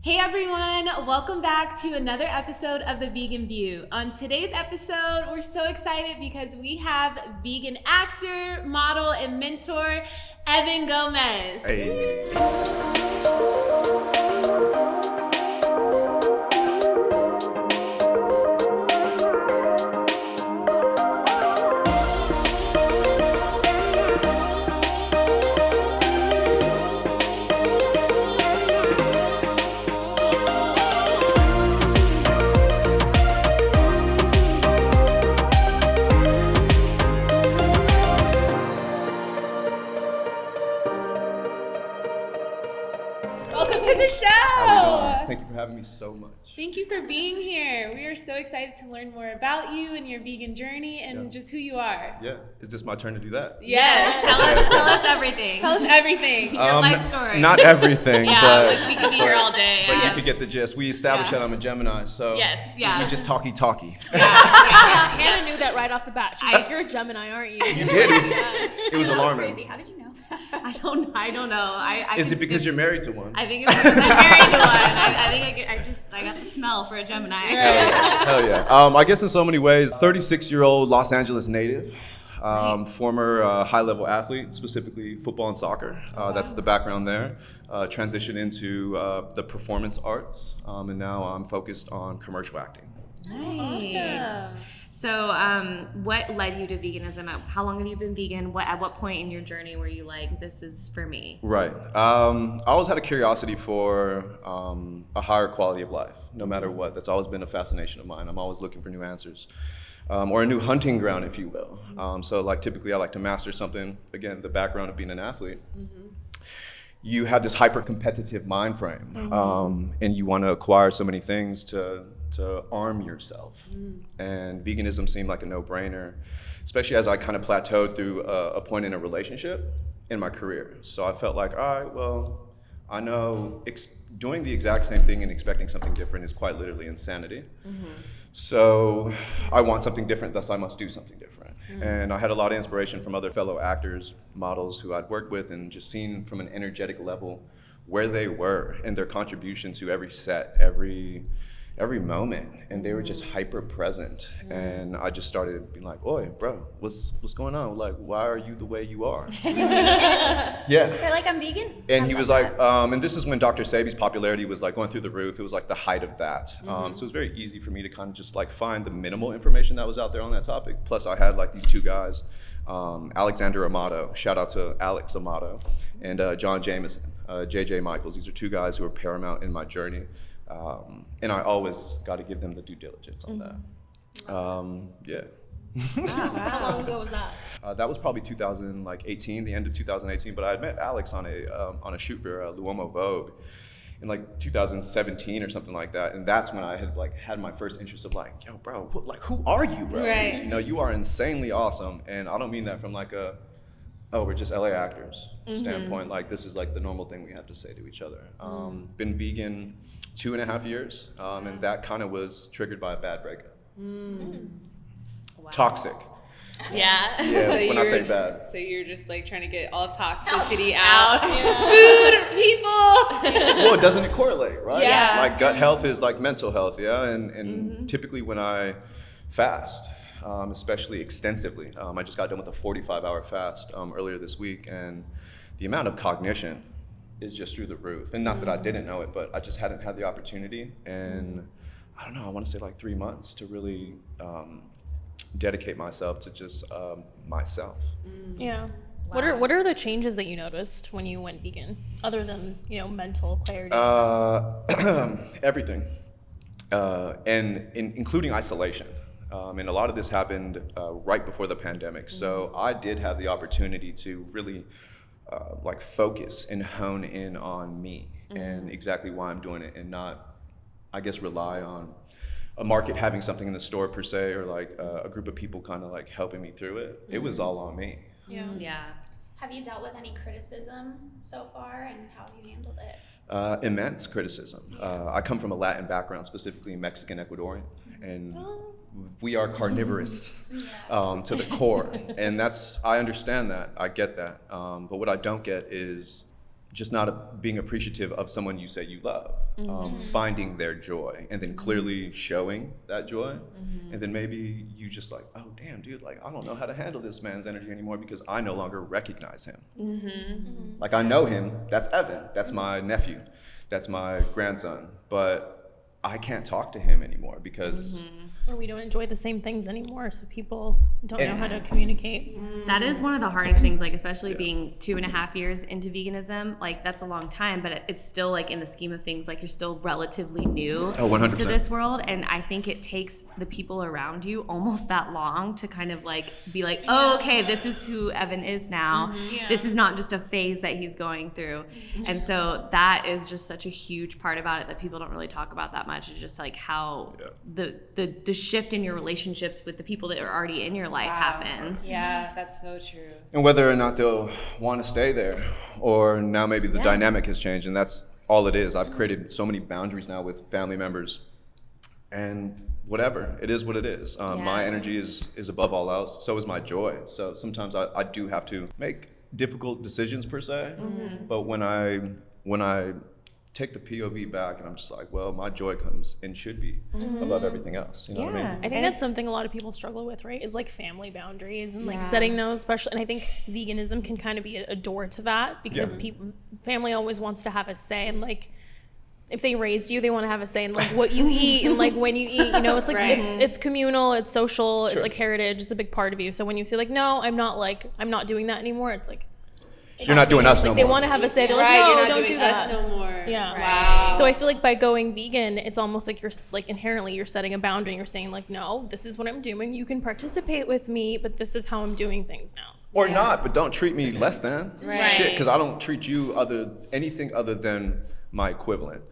Hey everyone, welcome back to another episode of The Vegan View. On today's episode, we're so excited because we have vegan actor, model, and mentor, Evan Gomez. Hey. Welcome to the show. How you doing? Thank you for having me so much. Thank you for being here. We are so excited to learn more about you and your vegan journey and just who you are. Yeah. Is this my turn to do that? Yes. Tell us everything. Tell us everything. Your life story. Not everything, Yeah, but like we could be here all day. But you could get the gist. We established that I'm a Gemini, so Yes, yeah. we just talky. Hannah knew that right off the bat. She's like, "You're a Gemini, aren't you?" You did. It was alarming. Crazy. How did you know that? I don't know. I Is can it because see- you're married to one? I think it's because I'm married to one. I think I got the smell for a Gemini. Hell yeah. I guess in so many ways, 36-year-old Los Angeles native, former high-level athlete, specifically football and soccer. That's the background there. Transitioned into the performance arts, and now I'm focused on commercial acting. Awesome. So, what led you to veganism? How long have you been vegan? At what point in your journey were you like, this is for me? Right. I always had a curiosity for a higher quality of life, no matter what. That's always been a fascination of mine. I'm always looking for new answers, or a new hunting ground, if you will. So, like, typically I like to master something. Again, the background of being an athlete. You have this hyper-competitive mind frame, and you want to acquire so many things to arm yourself. And veganism seemed like a no-brainer, especially as I kind of plateaued through a point in a relationship in my career. So I felt like, all right, well, I know doing the exact same thing and expecting something different is quite literally insanity. So I want something different, thus I must do something different. And I had a lot of inspiration from other fellow actors, models who I'd worked with, and just seen from an energetic level where they were and their contribution to every set, every moment, and they were just hyper present. And I just started being like, "Oi, bro, what's going on? Like, why are you the way you are?" Yeah. They're like, "I'm vegan." And he was like, and this is when Dr. Sebi's popularity was like going through the roof. It was like the height of that. So it was very easy for me to kind of just like find the minimal information that was out there on that topic. Plus I had like these two guys, Alexandra Amato, shout out to Alex Amato, and John Jameson, JJ Michaels. These are two guys who are paramount in my journey. And I always got to give them the due diligence on that. Yeah. How long ago was that? That was probably 2018, the end of 2018. But I had met Alex on a shoot for Luomo Vogue in like 2017 or something like that. And that's when I had my first interest of like, yo, bro, who are you, bro? Right. You know, you are insanely awesome. And I don't mean that from like we're just LA actors standpoint. Like, this is like the normal thing we have to say to each other. Been vegan 2.5 years, and that kind of was triggered by a bad breakup. Wow. Toxic. Yeah. Yeah, when I say bad. So you're just like trying to get all toxicity Out. out. Food, people. Well, doesn't it correlate, right? Yeah. Like gut health is like mental health, yeah? And typically when I fast, especially extensively, I just got done with a 45-hour fast earlier this week, and the amount of cognition is just through the roof. And not that I didn't know it, but I just hadn't had the opportunity. And I don't know, I want to say like 3 months to really dedicate myself to just myself. Yeah. What are the changes that you noticed when you went vegan, other than mental clarity? Everything, and including isolation. And a lot of this happened right before the pandemic. So I did have the opportunity to really like focus and hone in on me and exactly why I'm doing it, and not, I guess, rely on a market having something in the store per se, or like a group of people kind of like helping me through it. It was all on me. Yeah. Have you dealt with any criticism so far, and how have you handled it? Immense criticism. I come from a Latin background, specifically Mexican Ecuadorian, and we are carnivorous to the core. And I understand that, I get that. But what I don't get is just not being appreciative of someone you say you love, finding their joy and then clearly showing that joy. And then maybe you just like, oh damn dude, like I don't know how to handle this man's energy anymore because I no longer recognize him. Like I know him, that's Evan, that's my nephew, that's my grandson, but I can't talk to him anymore because Or we don't enjoy the same things anymore, so people don't know how to communicate. That is one of the hardest things, like especially being 2.5 years into veganism. Like that's a long time, but it's still like in the scheme of things, like you're still relatively new 100%. to this world. And I think it takes the people around you almost that long to kind of like be like, oh, okay, this is who Evan is now. This is not just a phase that he's going through. And so that is just such a huge part about it that people don't really talk about that much. It's just like how the shift in your relationships with the people that are already in your life happens. Yeah, that's so true. and whether or not they'll want to stay there, or now maybe the dynamic has changed, and that's all it is. I've created so many boundaries now with family members, and whatever, it is what it is. My energy is above all else, so is my joy. So sometimes I do have to make difficult decisions per se, but when I take the POV back and I'm just like, well, my joy comes and should be above everything else. You know what I mean? I think that's something a lot of people struggle with, right? Is like family boundaries and like setting those special. And I think veganism can kind of be a door to that because family always wants to have a say, and like if they raised you, they want to have a say in like what you eat and like when you eat. You know, it's like it's communal, it's social, it's like heritage, it's a big part of you. So when you say like, no, I'm not doing that anymore, it's like, You're not doing us no more. they want to have a say. They're like, no, you're not don't doing do that. us no more. Yeah. Wow. So I feel like by going vegan, it's almost like you're like inherently you're setting a boundary. You're saying like, no, this is what I'm doing. You can participate with me, but this is how I'm doing things now. Or not, but don't treat me less than. Right. Shit, because I don't treat you anything other than my equivalent.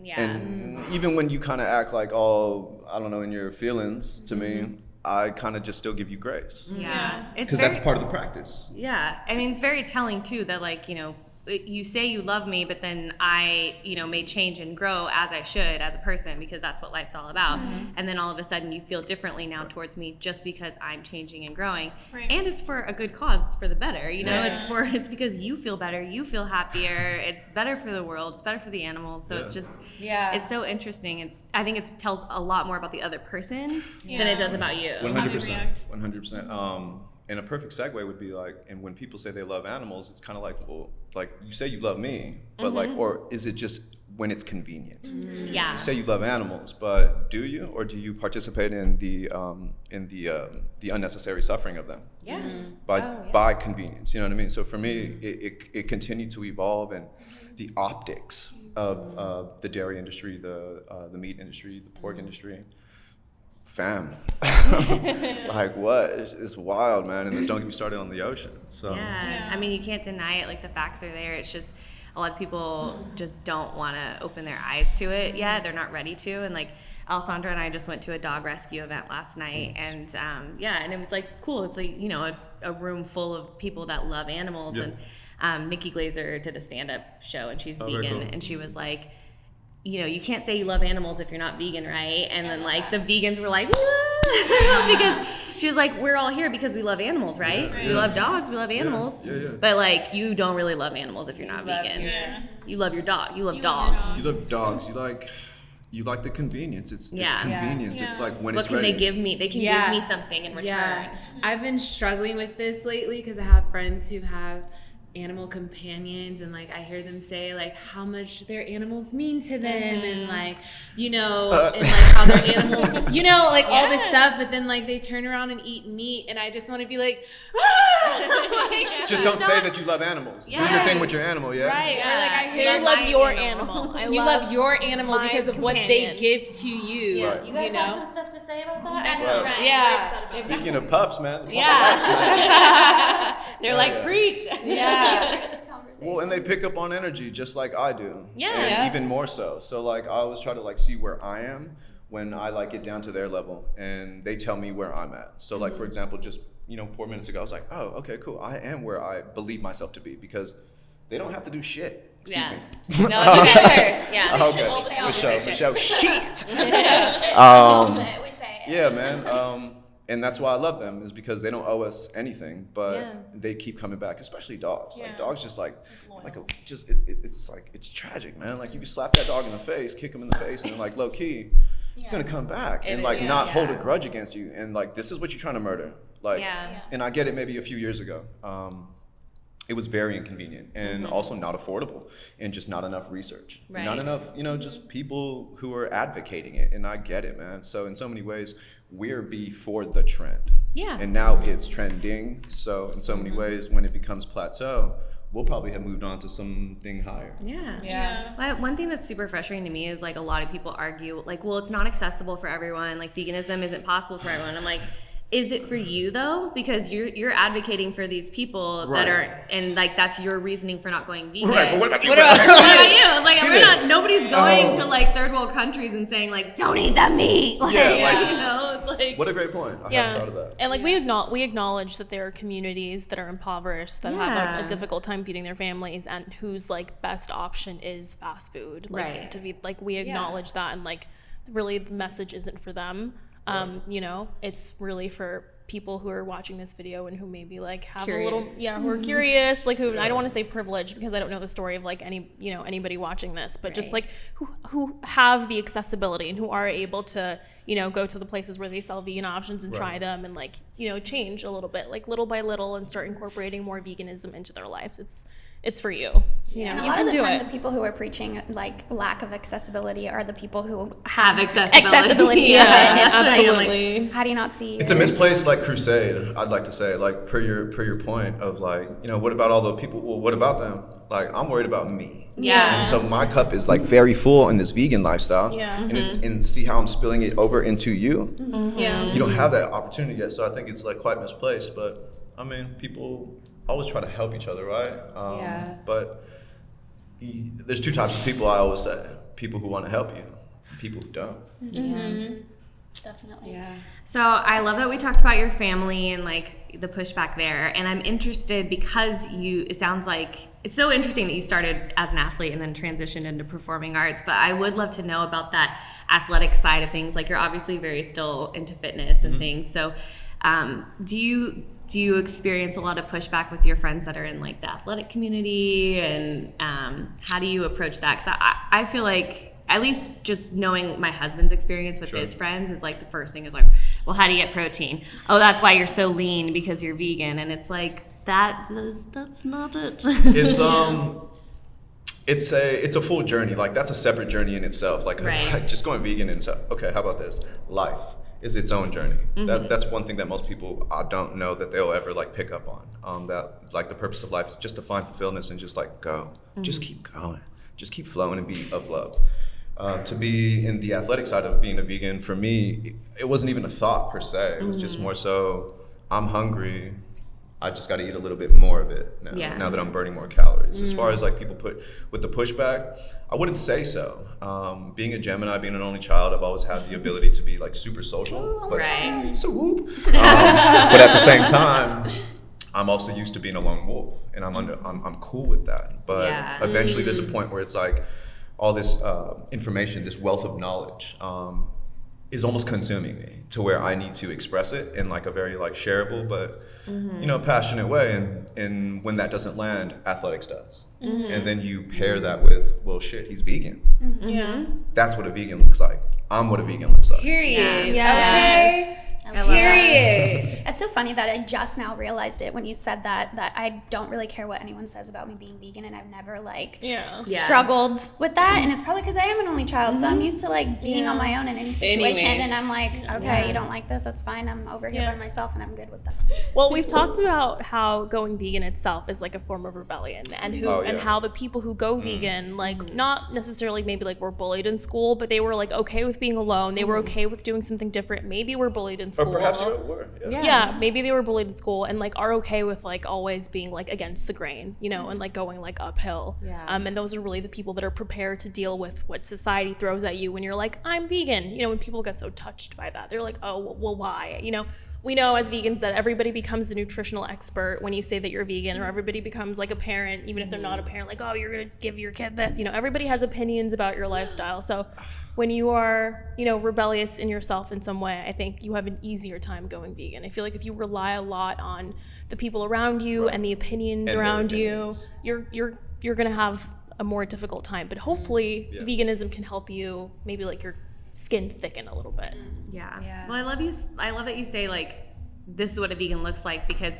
Yeah. And even when you kind of act like, oh, I don't know, in your feelings to me, I kind of just still give you grace. Yeah. It's Because very, that's part of the practice. yeah. I mean, it's very telling too that like, you know, you say you love me, but then I, you know, may change and grow as I should as a person because that's what life's all about. And then all of a sudden you feel differently now towards me just because I'm changing and growing. Right. And it's for a good cause. It's for the better, you know, it's because you feel better, you feel happier. It's better for the world. It's better for the animals. So it's just, it's so interesting. I think it tells a lot more about the other person than it does about you. 100%. 100%. And a perfect segue would be like, and when people say they love animals, it's kind of like, well, like you say you love me, but like, or is it just when it's convenient? Yeah. You say you love animals, but do you, or do you participate in the unnecessary suffering of them? Yeah. By convenience, you know what I mean? So for me, it continued to evolve, and the optics of the dairy industry, the meat industry, the pork industry. Fam, like what? It's wild, man. And then don't get me started on the ocean. So I mean, you can't deny it. Like the facts are there. It's just a lot of people just don't want to open their eyes to it yet. They're not ready to. And like Alessandra and I just went to a dog rescue event last night, and and it was like cool. It's like, you know, a room full of people that love animals. And Nikki Glazer did a stand-up show, and she's vegan, cool. and she was like, you know, you can't say you love animals if you're not vegan, right? And then like the vegans were like, because she was like, we're all here because we love animals, right? We love dogs, we love animals. But like, you don't really love animals if you're not vegan. You love your dog. You love dogs. you love dogs. You like the convenience. It's convenience. It's like when What it's can ready. they give me? They can give me something in return. Yeah, I've been struggling with this lately because I have friends who have animal companions, and like I hear them say like how much their animals mean to them, and like, you know, and like how their animals, you know, like all this stuff, but then like they turn around and eat meat, and I just want to be like, like Just don't say that you love animals. Do your thing with your animal, yeah? right, or like I So hear you love your animal. you love your animal my because of what they companion. give to you. Right. You guys You know? have some stuff to say about that? That's right. Yeah. Speaking of pups, man. They're like, preach. Yeah. This conversation. Well, and they pick up on energy just like I do. Yeah. And Yeah. even more so. So like I always try to like see where I am when I like get down to their level, and they tell me where I'm at. So like for example, just 4 minutes ago, I was like, oh, okay, cool. I am where I believe myself to be because they don't have to do shit. Excuse me. No, it's okay. Yeah. Okay, for sure. Shit. We say it. Yeah, man. And that's why I love them, is because they don't owe us anything, but Yeah. they keep coming back, especially dogs. Yeah. Like dogs just it's tragic, man. Like you can slap that dog in the face, kick him in the face, and like low key, it's gonna come back and like not hold a grudge against you. And like, this is what you're trying to murder. Like, and I get it maybe a few years ago. It was very inconvenient and also not affordable, and just not enough research. Right. Not enough, just people who are advocating it. And I get it, man. So in so many ways, we're before the trend. Yeah. And now it's trending. So in so many ways, when it becomes plateau, we'll probably have moved on to something higher. Yeah. One thing that's super frustrating to me is like a lot of people argue like, well, it's not accessible for everyone. Like veganism isn't possible for everyone. I'm like, is it for you though? Because you're advocating for these people that are, and like that's your reasoning for not going vegan. Right, but what about you? What about you? Like See nobody's going to like third world countries and saying like, don't eat that meat. Like, it's like. What a great point. I hadn't thought of that. And like we acknowledge that there are communities that are impoverished that have a difficult time feeding their families, and whose like best option is fast food. Like to feed, like we acknowledge that, and like really the message isn't for them. It's really for people who are watching this video and who maybe like have Curious. a little, who are curious, like who I don't want to say privileged because I don't know the story of like anybody watching this, but just like who have the accessibility and who are able to, go to the places where they sell vegan options and try them and like, change a little bit, like little by little, and start incorporating more veganism into their lives. It's for you. And a You lot can of the do time, it. the people who are preaching like lack of accessibility are the people who Have have accessibility. to it. It's absolutely. like, how do you not see? It's a misplaced like crusade, I'd like to say, like per your point of like, what about all the people? Well, what about them? Like, I'm worried about me. Yeah. And so my cup is like very full in this vegan lifestyle. Yeah. And see how I'm spilling it over into you. Yeah. You don't have that opportunity yet, so I think it's like quite misplaced. But I mean, people always try to help each other, right? But there's two types of people, I always say: people who want to help you, and people who don't. Definitely. Yeah. So I love that we talked about your family and like the pushback there. And I'm interested because it sounds like it's so interesting that you started as an athlete and then transitioned into performing arts. But I would love to know about that athletic side of things. Like you're obviously very still into fitness and things. So do you experience a lot of pushback with your friends that are in like the athletic community? And how do you approach that? Because I feel like, at least just knowing my husband's experience with his friends is like the first thing is like, well, how do you get protein? Oh, that's why you're so lean because you're vegan. And it's like, that's not it. It's a full journey. Like that's a separate journey in itself. Like just going vegan and stuff. Okay, how about this? Life is its own journey. That's one thing that most people I don't know that they'll ever like pick up on. That like the purpose of life is just to find fulfillment and just like go. Just keep going. Just keep flowing and be of love. To be in the athletic side of being a vegan, for me, it wasn't even a thought per se. It was just more so, I'm hungry, I just got to eat a little bit more of it now that I'm burning more calories. As far as like people put with the pushback, I wouldn't say so. Being a Gemini, being an only child, I've always had the ability to be like super social. But at the same time, I'm also used to being a lone wolf, and I'm cool with that. But eventually there's a point where it's like, all this information, this wealth of knowledge is almost consuming me to where I need to express it in like a very like shareable but passionate way, and when that doesn't land, athletics does. And then you pair that with, well shit, he's vegan. That's what a vegan looks like. I'm what a vegan looks like. Period. Yes. Period. It's so funny that I just now realized it when you said that I don't really care what anyone says about me being vegan, and I've never like struggled with that. And it's probably because I am an only child, so I'm used to like being on my own in any situation. And I'm like, okay, you don't like this, that's fine. I'm over here by myself, and I'm good with that. Well, we've talked about how going vegan itself is like a form of rebellion, and how the people who go vegan, like not necessarily maybe like were bullied in school, but they were like okay with being alone. They were okay with doing something different. Maybe were bullied in school. Or perhaps you were. Maybe they were bullied in school and like are okay with like always being like against the grain, and like going like uphill. And those are really the people that are prepared to deal with what society throws at you when you're like, I'm vegan. When people get so touched by that, they're like, oh, well, why? we know as vegans that everybody becomes a nutritional expert when you say that you're vegan, or everybody becomes like a parent, even if they're not a parent, like, oh, you're going to give your kid this. You know, everybody has opinions about your lifestyle. So when you are, you know, rebellious in yourself in some way, I think you have an easier time going vegan. I feel like if you rely a lot on the people around you and the opinions and around you, you're going to have a more difficult time. But hopefully veganism can help you maybe like your skin thicken a little bit. Yeah. Well, I love that you say like this is what a vegan looks like, because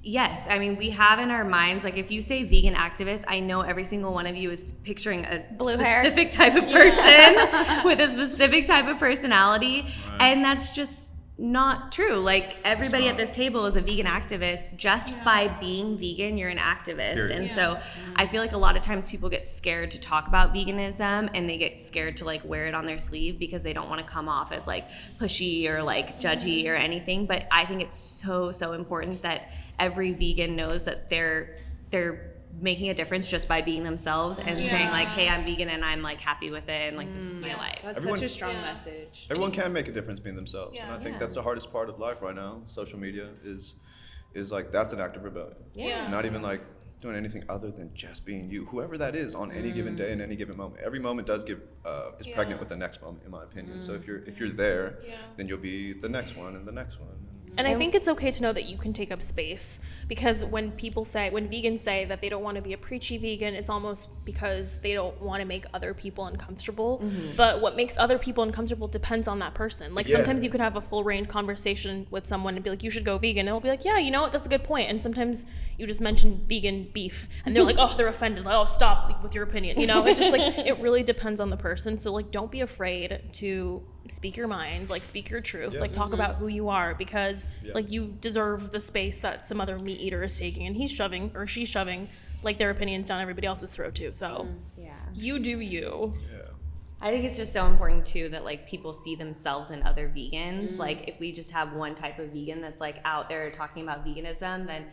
yes, I mean, we have in our minds, like if you say vegan activist, I know every single one of you is picturing a specific type of person with a specific type of personality, and that's just not true. Like everybody at this table is a vegan activist. Just by being vegan, you're an activist. Period. And so I feel like a lot of times people get scared to talk about veganism, and they get scared to like wear it on their sleeve because they don't want to come off as like pushy or like judgy or anything. But I think it's so important that every vegan knows that they're making a difference just by being themselves and saying like, hey, I'm vegan and I'm like happy with it, and like this is my life. That's such a strong message. Everyone can make a difference being themselves, and I think that's the hardest part of life right now. Social media is like, that's an act of rebellion. Not even like doing anything other than just being you, whoever that is on any given day in any given moment. Every moment does give is pregnant with the next moment, in my opinion. So if you're there, then you'll be the next one and the next one. And I think it's okay to know that you can take up space, because when vegans say that they don't want to be a preachy vegan, it's almost because they don't want to make other people uncomfortable. But what makes other people uncomfortable depends on that person. Like sometimes you could have a full range conversation with someone and be like, you should go vegan. And they'll be like, yeah, you know what, that's a good point. And sometimes you just mention vegan beef and they're like, oh, they're offended. Like, oh, stop with your opinion. You know, it just like, it really depends on the person. So like, don't be afraid to speak your mind, like speak your truth, like talk about who you are, because like you deserve the space that some other meat eater is taking, and he's shoving or she's shoving like their opinions down everybody else's throat too. So you do you. I think it's just so important too that like people see themselves in other vegans. Like if we just have one type of vegan that's like out there talking about veganism, then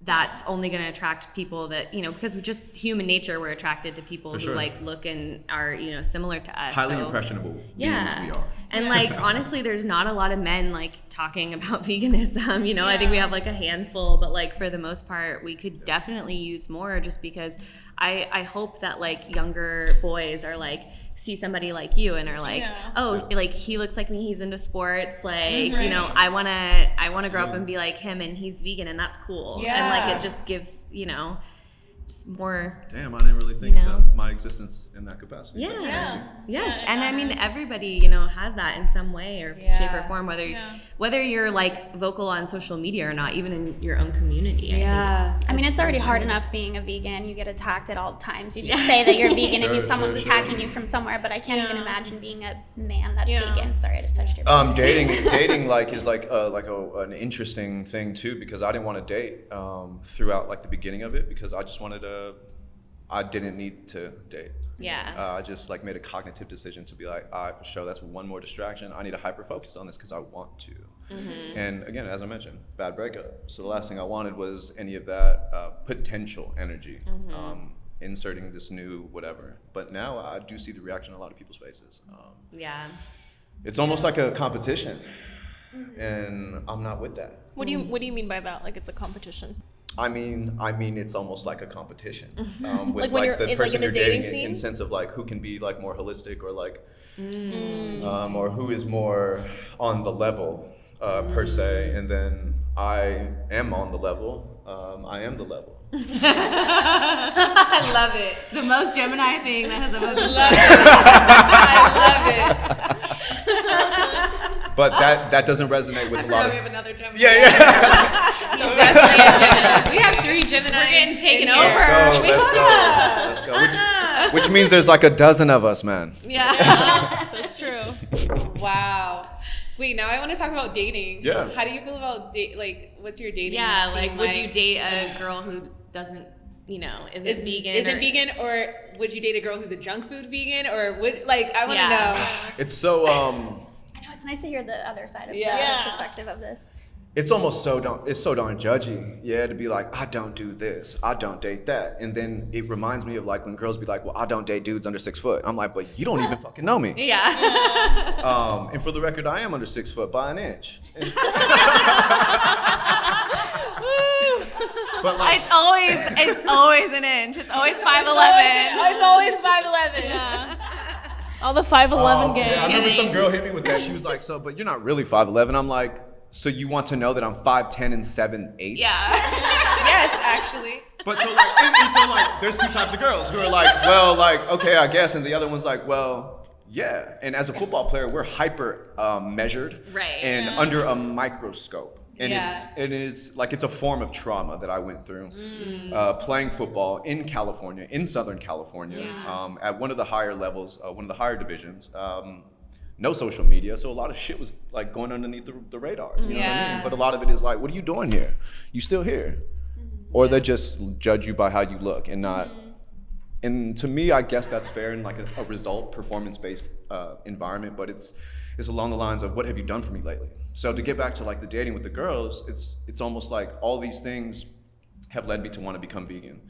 that's only going to attract people that, you know, because we're just human nature, we're attracted to people who like look and are, you know, similar to us. Highly impressionable beings we are. And like honestly, there's not a lot of men like talking about veganism, you know. I think we have like a handful, but like for the most part we could definitely use more, just because I hope that like younger boys are like see somebody like you and are like, oh, like he looks like me, he's into sports, like you know, I wanna grow up and be like him, and he's vegan, and that's cool. And like it just gives, you know, just more. Damn, I didn't really think about my existence in that capacity. Yes, and I mean everybody, you know, has that in some way or shape or form, whether you're like vocal on social media or not, even in your own community. I mean, it's already hard enough being a vegan. You get attacked at all times. You just say that you're vegan and someone's attacking you from somewhere, but I can't even imagine being a man that's vegan. Sorry, I just touched your dating like is like an interesting thing too, because I didn't want to date throughout like the beginning of it, because I just wanted I didn't need to date. I just like made a cognitive decision to be like, for sure, that's one more distraction. I need to hyper focus on this because I want to. And again, as I mentioned, bad breakup. So the last thing I wanted was any of that potential energy inserting this new whatever. But now I do see the reaction on a lot of people's faces. It's almost like a competition, and I'm not with that. What do you mean by that? Like it's a competition? I mean, it's almost like a competition with like the person you're dating in sense of like who can be like more holistic, or like, or who is more on the level per se. And then I am on the level. I am the level. I love it. The most Gemini thing that has ever been said. I love it. But that doesn't resonate with a lot of. We have another Gemini. He's definitely a Gemini. We have 3 Geminis. We're getting taken over. Let's go. Which means there's like a dozen of us, man. That's true. Wow. Wait, now I want to talk about dating. Yeah. How do you feel about what's your dating? Yeah, like would you date a girl who doesn't, you know, isn't vegan, or would you date a girl who's a junk food vegan, or would I want to know. It's so I know, it's nice to hear the other side of the perspective of this. it's almost it's so darn judgy, yeah, to be like, I don't do this, I don't date that. And then it reminds me of like when girls be like, well, I don't date dudes under 6 foot. I'm like, but you don't even fucking know me. Yeah. And for the record, I am under 6 foot by an inch. But like, It's always an inch. It's always 5'11". It's always 5'11". Yeah. All the 5'11" gang. yeah, I remember some girl hit me with that. She was like, so, but you're not really 5'11". I'm like, so you want to know that I'm 5'10" and 7/8? Yeah. Yes, actually. But so like, and so like, there's two types of girls who are like, well, like, okay, I guess, and the other one's like, well, yeah. And as a football player, we're hyper measured, Right. and under a microscope. And Yeah. it's a form of trauma that I went through playing football in California, in Southern California, at one of the higher levels, one of the higher divisions. No social media, so a lot of shit was like going underneath the radar. You know what I mean? But a lot of it is like, what are you doing here? You still here? Or they just judge you by how you look and not. And to me, I guess that's fair in like a result, performance-based environment. But it's along the lines of, what have you done for me lately? So to get back to like the dating with the girls, it's almost like all these things have led me to want to become vegan.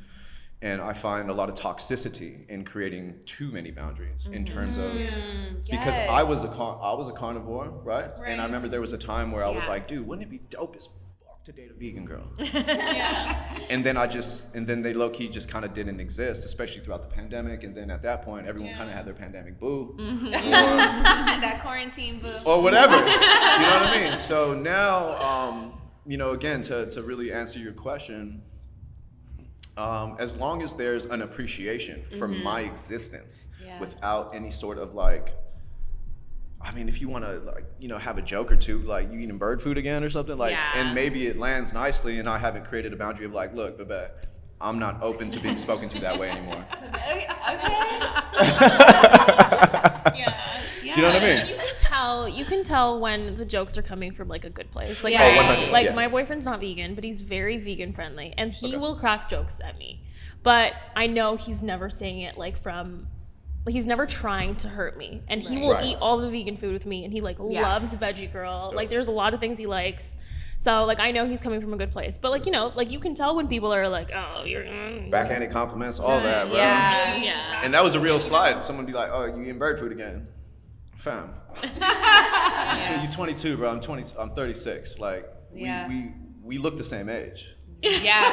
And I find a lot of toxicity in creating too many boundaries in terms of, because I was a carnivore, right? And I remember there was a time where I was like, dude, wouldn't it be dope as fuck to date a vegan girl? And then they low key just kind of didn't exist, especially throughout the pandemic. And then at that point, everyone kind of had their pandemic boo, That quarantine boo. or whatever. You know what I mean? So now, again, to really answer your question, as long as there's an appreciation for my existence without any sort of like, I mean, if you want to like, have a joke or two, like you eating bird food again or something, like, and maybe it lands nicely and I haven't created a boundary of like, look, Babette, I'm not open to being spoken to that way anymore. Okay. Do you know what I mean? You can tell when the jokes are coming from like a good place. Like, Oh, 100, like yeah. my boyfriend's not vegan, but he's very vegan friendly, and he will crack jokes at me. But I know he's never saying it like from. He's never trying to hurt me, and he will eat all the vegan food with me, and he like loves Veggie Girl. Like there's a lot of things he likes. So like I know he's coming from a good place, but like like you can tell when people are like, oh, you're Backhanded compliments, all that, bro. Yeah. And that was a real slide. Someone be like, oh, you eating bird food again? Fam. So you 22, bro. I'm 36. Like we look the same age. Yeah,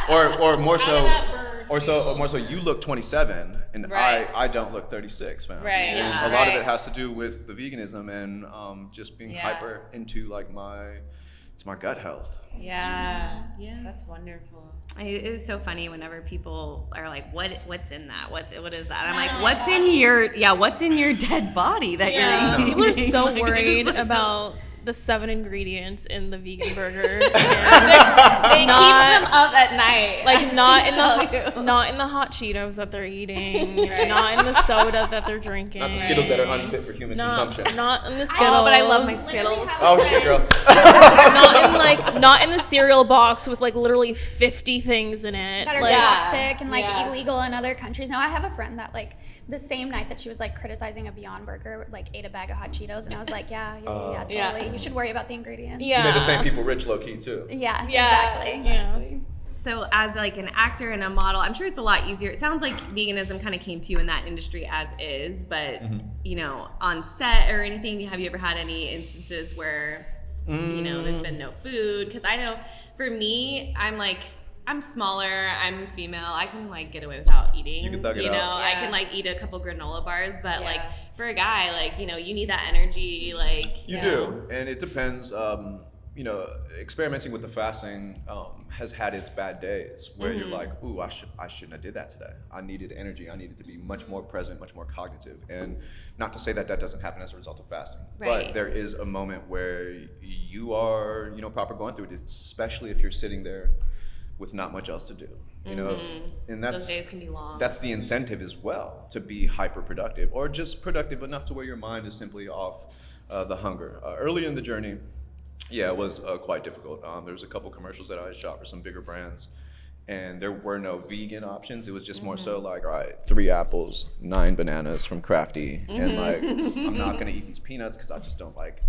literally. Or more so you look 27 and I don't look 36, fam. Right. And a lot of it has to do with the veganism and just being hyper into like my gut health. Yeah. That's wonderful. It is so funny whenever people are like, what's in that? What is that? I'm like, what's in your dead body that you're eating? People are so worried about the 7 ingredients in the vegan burger. It keeps them up at night. Like not in the hot Cheetos that they're eating, not in the soda that they're drinking. Not the Skittles that are unfit for human consumption. Not in the Skittles. Oh, but I love my Skittles. Oh shit, girl. not in the cereal box with like literally 50 things in it that are toxic and like illegal in other countries. Now I have a friend that like the same night that she was like criticizing a Beyond Burger, like ate a bag of hot Cheetos, and I was like, yeah, totally. You should worry about the ingredients. You made the same people rich low key too. Yeah, exactly. Yeah. So as like an actor and a model, I'm sure it's a lot easier. It sounds like veganism kind of came to you in that industry as is, but on set or anything, have you ever had any instances where there's been no food? Because I know for me, I'm smaller, I'm female, I can like get away without eating. You can thug it out. I can like eat a couple granola bars, but like for a guy, like, you need that energy, like. You do, and it depends. Experimenting with the fasting has had its bad days where you're like, ooh, I shouldn't have did that today. I needed energy. I needed to be much more present, much more cognitive. And not to say that doesn't happen as a result of fasting, but there is a moment where you are, proper going through it, especially if you're sitting there with not much else to do, and those days can be long. That's the incentive as well, to be hyper productive or just productive enough to where your mind is simply off the hunger. Early in the journey, it was quite difficult. There was a couple commercials that I had shot for some bigger brands, and there were no vegan options. It was just more so like, all right, 3 apples, 9 bananas from Crafty, and like, I'm not gonna eat these peanuts because I just don't like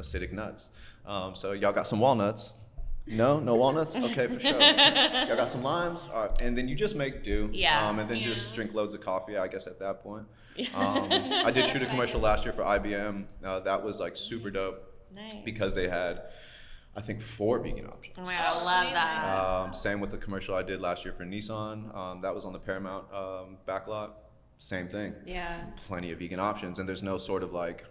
acidic nuts. So y'all got some walnuts? No walnuts? Okay, for sure. Okay. Y'all got some limes? All right. And then you just make do. Yeah. And then just drink loads of coffee, I guess, at that point. I did shoot a commercial last year for IBM. That was like super dope. Nice. Because they had, I think, 4 vegan options. Oh my God, I love that. Same with the commercial I did last year for Nissan. That was on the Paramount backlot. Same thing. Yeah. Plenty of vegan options, and there's no sort of like,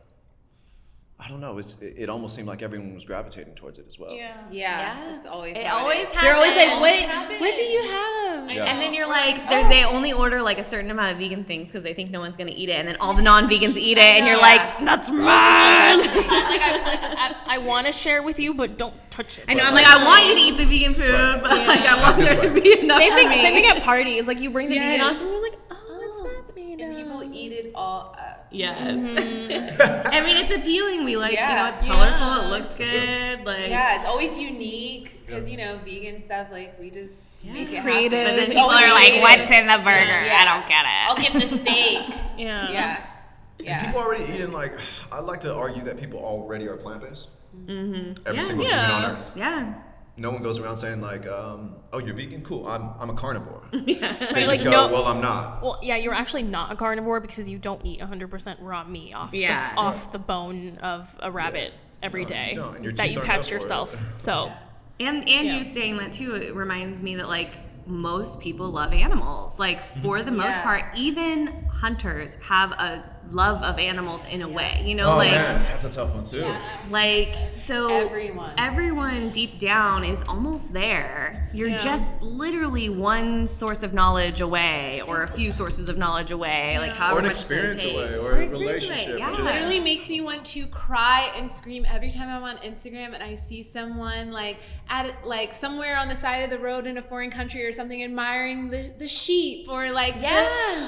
I don't know. It almost seemed like everyone was gravitating towards it as well. Yeah. It's always. It how always is. happens. You're always like, What what do you have? Yeah. And then you're like, they only order like a certain amount of vegan things because they think no one's gonna eat it, and then all the non-vegans eat it, and you're like, that's mine. I want to share with you, but don't touch it. I know. I'm like, I want you to eat the vegan food, but like, I want there to be enough Same for me. thing at parties. Like you bring the vegan Yes. option, and you're like, what's happening? And people eat it all up. Yes. I mean, it's appealing. We like, Yeah. it's colorful. It looks good. Like, Yeah, it's always unique because vegan stuff, like we just make it creative. happen. But then It's people always are like, creative. what's in the burger? Yeah. I don't get it. I'll get the steak. Yeah. Yeah. People already eating, like, I like to argue that people already are plant-based. Every Yeah. single human on Earth. Yeah. No one goes around saying like, oh, you're vegan? Cool, I'm a carnivore. Yeah. They Like, just go, no- well, I'm not. Well, yeah, you're actually not a carnivore because you don't eat 100% raw meat off the bone of a rabbit every No, you day don't, and your that teeth you aren't catch built for it. yourself. So And you saying that too, it reminds me that like most people love animals. Like for the most part, even hunters have a love of animals in a way. You know, Oh like man, that's a tough one too. like so Everyone deep down is almost there. You're just literally one source of knowledge away, or a few sources of knowledge away. Like however Or an much it's gonna experience take. away, or a experience away, relationship. yeah. Just, literally makes me want to cry and scream every time I'm on Instagram and I see someone like at like somewhere on the side of the road in a foreign country or something admiring the sheep or like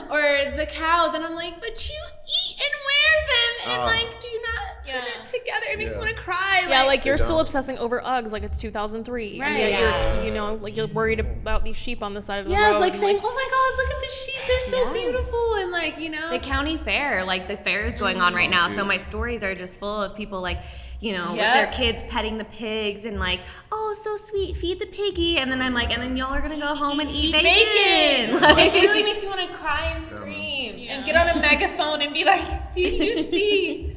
or the cows, and I'm like, but you eat and wear them and like do not put it together. It makes me want to cry. yeah, like you're They still don't. obsessing over Uggs like it's 2003. Right. And yet you're, like you're worried about these sheep on the side of the road. like and, saying, oh my God, look at the sheep. They're so beautiful. And like, The county fair, like the fair is going on right now. So dude. my stories are just full of people like, with their kids petting the pigs and like, oh, so sweet, feed the piggy. And then I'm like, and then y'all are gonna go home and eat bacon. It Like, really makes me want to cry and scream and get on a megaphone and be like, do you see?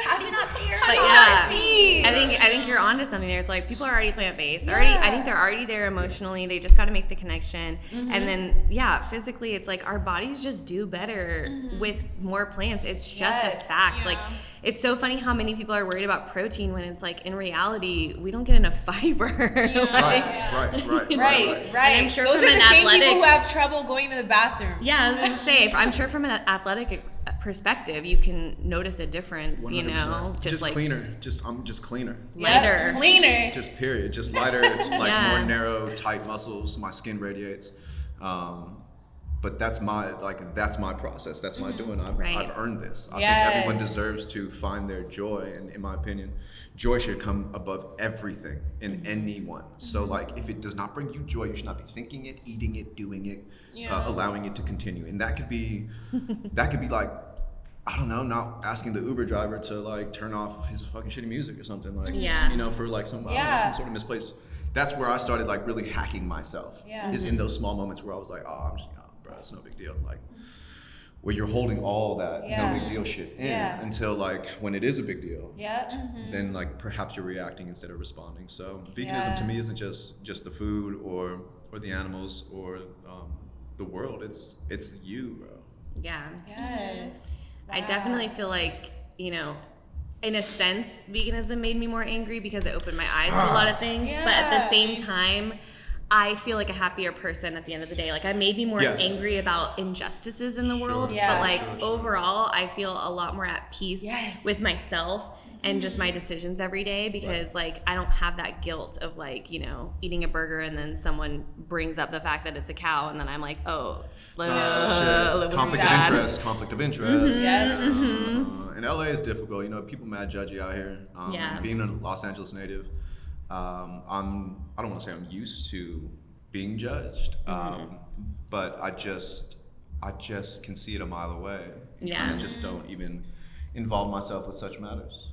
How do you not see her? but I yeah, see. I think you're onto something there. It's like people are already plant-based. I think they're already there emotionally. They just got to make the connection. And then physically, it's like our bodies just do better with more plants. It's just a fact. Like it's so funny how many people are worried about protein when it's like in reality we don't get enough fiber. Right. And I'm sure those from are an the same athletic- people who have trouble going to the bathroom. Yeah, I was gonna say, I'm sure from an athletic perspective, you can notice a difference. 100%. Just like cleaner. I'm just cleaner. lighter. Cleaner. Just period. Just lighter, like more narrow, tight muscles. My skin radiates. But that's my process. That's my doing. I've earned this. I think everyone deserves to find their joy, and in my opinion, joy should come above everything in anyone. So like, if it does not bring you joy, you should not be thinking it, eating it, doing it, allowing it to continue. And that could be like, I don't know, not asking the Uber driver to like turn off his fucking shitty music or something, like, for like some sort of misplaced. That's where I started like really hacking myself. Is in those small moments where I was like, bro, it's no big deal. Like, where you're holding all that no big deal shit in until like when it is a big deal. Then like perhaps you're reacting instead of responding. So veganism to me isn't just the food or the animals or the world. It's you, bro. Yeah. Yes. I definitely feel like, in a sense, veganism made me more angry because it opened my eyes to a lot of things. But at the same time, I feel like a happier person at the end of the day. Like, I made me more angry about injustices in the world. But like overall, I feel a lot more at peace with myself and just my decisions every day, because like I don't have that guilt of like, eating a burger and then someone brings up the fact that it's a cow and then I'm like, conflict of interest. And LA is difficult. People mad judgy out here. Being a Los Angeles native, I don't want to say I'm used to being judged, but I just can see it a mile away. And I just don't even involve myself with such matters.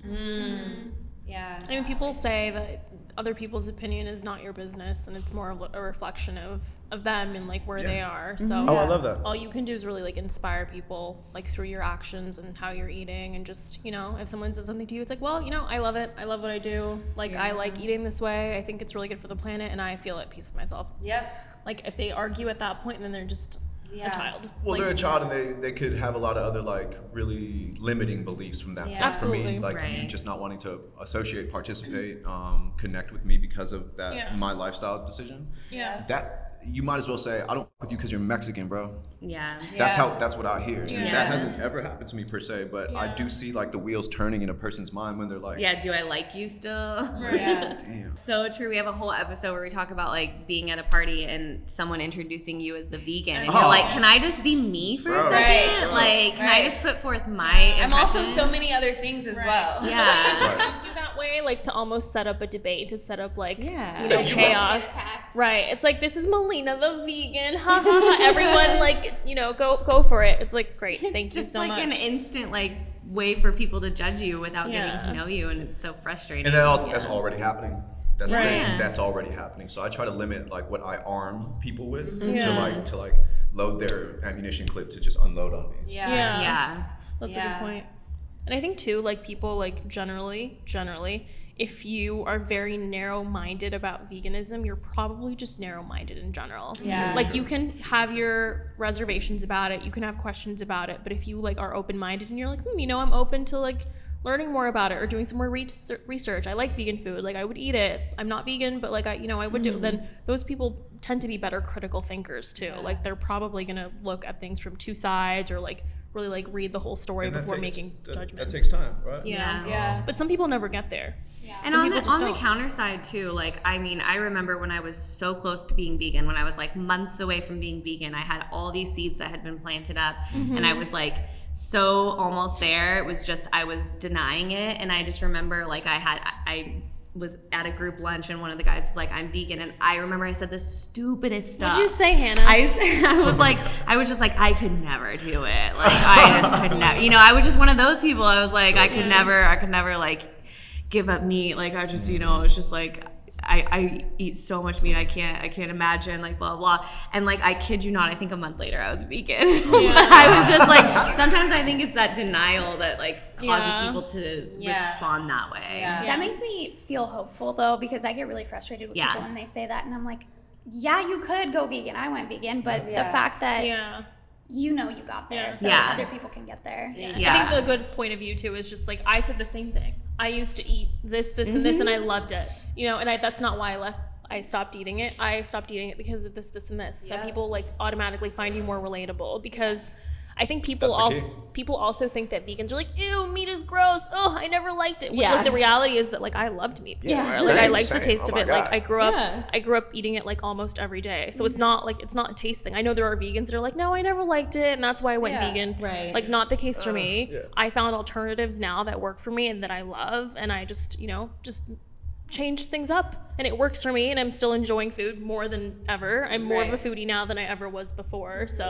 Yeah. I mean, people say that other people's opinion is not your business, and it's more of a reflection of them and like where they are. So Oh, I love that. all you can do is really like inspire people like through your actions and how you're eating, and just, you know, if someone says something to you, it's like, well, you know, I love it. I love what I do. Like I like eating this way. I think it's really good for the planet, and I feel at peace with myself. Yep. Like if they argue at that point, then they're just a child. Well, like, they're a child, and they could have a lot of other like really limiting beliefs from that. Yeah. point. For me, Absolutely. like you Right. just not wanting to associate, participate, connect with me because of that my lifestyle decision. Yeah. That you might as well say, I don't fuck with you because you're Mexican, bro. Yeah. That's what I hear. And Yeah. that hasn't ever happened to me per se, but I do see like the wheels turning in a person's mind when they're like, Yeah, do I like you still? Yeah. damn. So true. We have a whole episode where we talk about like being at a party and someone introducing you as the vegan, and you're like, "Can I just be me for a Bro. second? Right. Like, can I Right. just put forth my I'm also impression?" so many other things as well. Yeah. Introduce you that way, like to almost set up a debate, to set up like Yeah. you So know, you chaos. attacked. Right. It's like, this is Malina the vegan. Ha ha ha. Everyone like, you know, go for it. It's like, great. Thank you Just so like much. an instant like way for people to judge you without getting Yeah. to know you, and it's so frustrating. And that's already happening. That's the Right. thing. Yeah. That's already happening. So I try to limit like what I arm people with Yeah. to like load their ammunition clip to just unload on me. Yeah. Yeah. That's a Yeah. good point. And I think too, like people like generally, if you are very narrow-minded about veganism, you're probably just narrow-minded in general. Yeah. Like you can have your reservations about it, you can have questions about it, but if you like are open-minded and you're like, you know, I'm open to like learning more about it or doing some more research. I like vegan food. Like I would eat it. I'm not vegan, but like I would do it. Then those people tend to be better critical thinkers too. Like they're probably gonna look at things from two sides, or like really like read the whole story And that before takes- making judgments. That takes time, right? Yeah. Yeah. But some people never get there. And Some on the people just on the don't. counter side too, like I mean, I remember when I was so close to being vegan, when I was like months away from being vegan, I had all these seeds that had been planted up, and I was like so almost there. It was just I was denying it, and I just remember like I was at a group lunch, and one of the guys was like, "I'm vegan," and I remember I said the stupidest stuff. What'd you say, Hannah? I was just like, I could never do it. Like I just could never. You know, I was just one of those people. I was like, I could never like give up meat. Like I just, you know, it's just like I eat so much meat. I can't imagine, like blah blah. And like I kid you not, I think a month later I was vegan. I was just like, sometimes I think it's that denial that like causes people to respond that way. Yeah. That makes me feel hopeful though, because I get really frustrated with people when they say that, and I'm like, yeah, you could go vegan. I went vegan, but the fact that you know you got there, so other people can get there. I think the good point of view too is just like I said the same thing. I used to eat this, and this, and I loved it. You know, and that's not why I left. I stopped eating it. I stopped eating it because of this, and this. Some people like automatically find you more relatable because I think people also think that vegans are like, ew, meat is gross. Oh, I never liked it. Which like the reality is that like I loved meat before. Like I liked the taste of it. Like I grew up eating it like almost every day. So it's not a taste thing. I know there are vegans that are like, no, I never liked it, and that's why I went vegan. Right. Like not the case for me. I found alternatives now that work for me and that I love, and I just, you know, change things up, and it works for me, and I'm still enjoying food more than ever. I'm more of a foodie now than I ever was before. So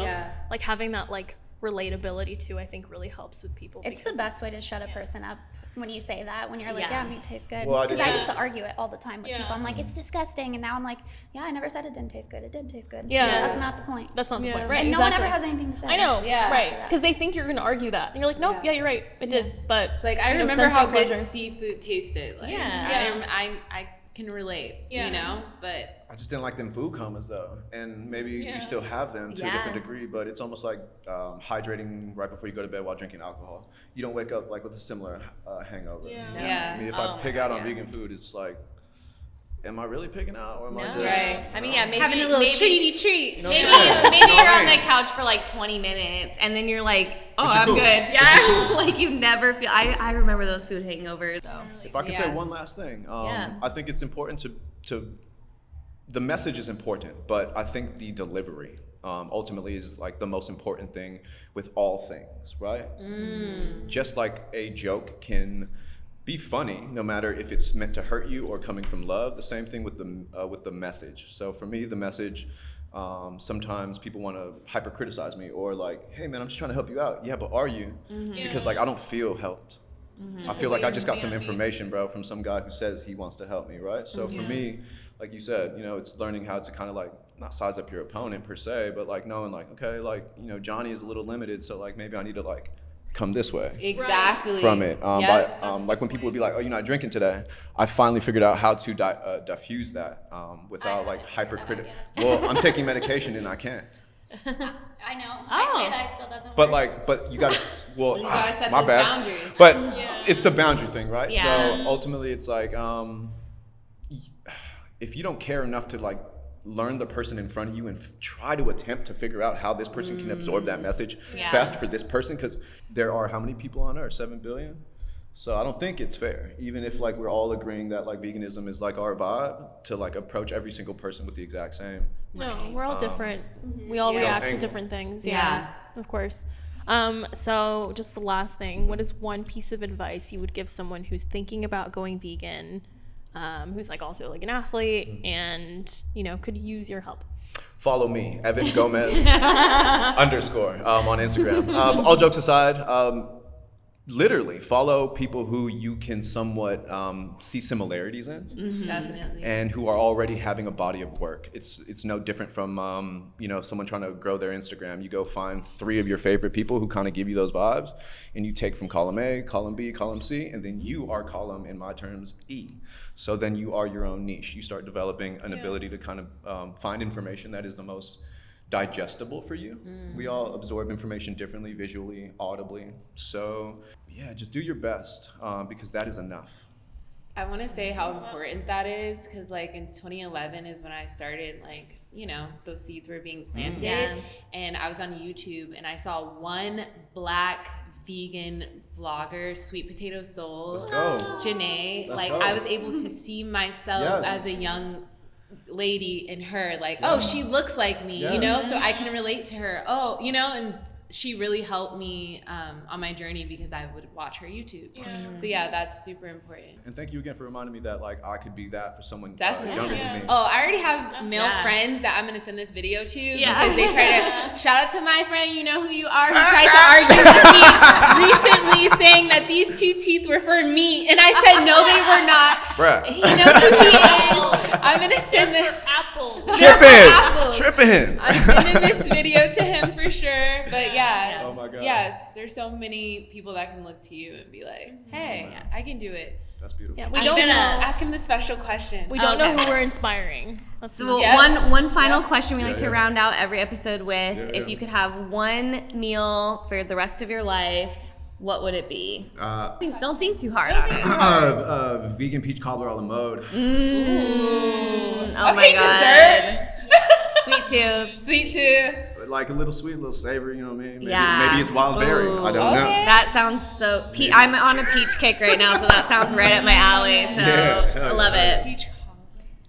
like having that like relatability too, I think really helps with people. It's the best way to shut a person up when you say that, when you're like, yeah, meat tastes good. Well, Because I used to argue it all the time with people. I'm like, it's disgusting. And now I'm like, yeah, I never said it didn't taste good. It did taste good. Yeah. That's not the point. That's not the point, right? And no one ever has anything to say. I know, Yeah. right? Because they think you're going to argue that, and you're like, nope, yeah, you're right, it did. But It's like I you know, remember sense how of good pleasure. seafood tasted. Like, I can relate. You know, but I just didn't like them food comas though, and maybe we still have them to a different degree, but it's almost like hydrating right before you go to bed while drinking alcohol. You don't wake up like with a similar hangover. I mean, if I pig out on vegan food, it's like, am I really pigging out, or am I just I mean, yeah, maybe having a little treat. You know what Maybe I'm saying? You know what you're I on mean? the couch for like 20 minutes, and then you're like, oh, But you're I'm cool. good. But Yeah, you're cool. like you never feel. I remember those food hangovers. So. If I could say one last thing, I think it's important to the message is important, but I think the delivery ultimately is like the most important thing with all things, right? Just like a joke can be funny, no matter if it's meant to hurt you or coming from love. The same thing with the message. So for me, the message, sometimes people want to hyper criticize me or like, hey man, I'm just trying to help you out. Yeah, but are you? Because like I don't feel helped. I feel like I just got some information, bro, from some guy who says he wants to help me, right? So for me, like you said, you know, it's learning how to kind of like not size up your opponent per se, but like knowing like, okay, like, you know, Johnny is a little limited, so like maybe I need to like come this way. Exactly. From it. Like when people would be like, oh, you're not drinking today, I finally figured out how to diffuse that without like hypercritical. Well, I'm taking medication and I can't. I know. I say that, it still doesn't But work. but you gotta, well, You gotta set my those bad. boundaries. But it's the boundary thing, right? Yeah. So ultimately, it's like, if you don't care enough to like learn the person in front of you and try to attempt to figure out how this person can absorb that message best for this person, because there are how many people on Earth? 7 billion. So I don't think it's fair, even if like we're all agreeing that like veganism is like our vibe, to like approach every single person with the exact same. No, we're all different. We all react to different things. Yeah, of course. So just the last thing, what is one piece of advice you would give someone who's thinking about going vegan, who's like also like an athlete and, you know, could use your help? Follow me, Evan Gomez _ on Instagram. All jokes aside, literally follow people who you can somewhat see similarities in, Definitely. and who are already having a body of work. It's no different from you know, someone trying to grow their Instagram. You go find 3 of your favorite people who kind of give you those vibes, and you take from column A, column B, column C, and then you are column, in my terms, E. So then you are your own niche. You start developing an ability to kind of find information that is the most digestible for you. We all absorb information differently, visually, audibly. So yeah, just do your best, because that is enough. I want to say how important that is, because like in 2011 is when I started, like, you know, those seeds were being planted, and I was on YouTube and I saw one Black vegan blogger, Sweet Potato Soul, Let's go. Janae. Let's like go. I was able to see myself as a young lady in her, like, oh, she looks like me, you know, so I can relate to her. Oh, you know, and she really helped me on my journey because I would watch her YouTube. So yeah, that's super important. And thank you again for reminding me that like I could be that for someone Definitely. younger than me. Oh, I already have male friends that I'm gonna send this video to because they try to shout out to my friend, you know who you are, who tried to argue with me recently saying that these 2 teeth were for me, and I said no, they were not. Bruh. He knows who he is. I'm gonna send this. Tripping. I'm sending this video to him for sure. But yeah, Oh my God. yeah, there's so many people that can look to you and be like, hey, I can do it. That's beautiful. Yeah, we I'm don't gonna know. ask him the special question. We don't know who we're inspiring. That's So Yeah. one final question we like to round out every episode with. Yeah, If you could have one meal for the rest of your life, what would it be? Don't think too hard on it. Vegan peach cobbler a la mode. Oh my God. Dessert. Sweet tooth. Sweet too. Like a little sweet, a little savory, you know what I mean? Yeah. Maybe it's wild berry. I don't know. That sounds so. I'm on a peach kick right now, so that sounds right up my alley. So Yeah. I love it.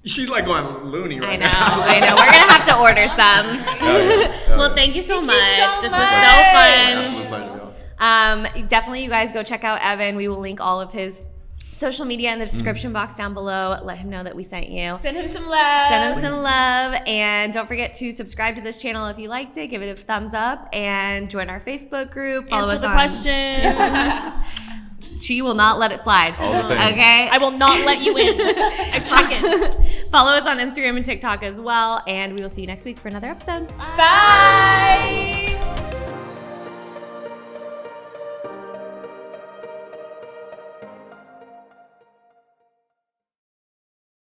She's like going loony right now. I know. We're gonna have to order some. Well, thank you so much. This was so fun. Absolute pleasure, y'all. Definitely, you guys go check out Evan. We will link all of his social media in the description box down below. Let him know that we sent you. Send him some love. Send him some love. And don't forget to subscribe to this channel if you liked it. Give it a thumbs up and join our Facebook group. Follow Answer us the on questions. She will not let it slide. All the things. Okay? I will not let you in. I check in. Follow us on Instagram and TikTok as well. And we will see you next week for another episode. Bye.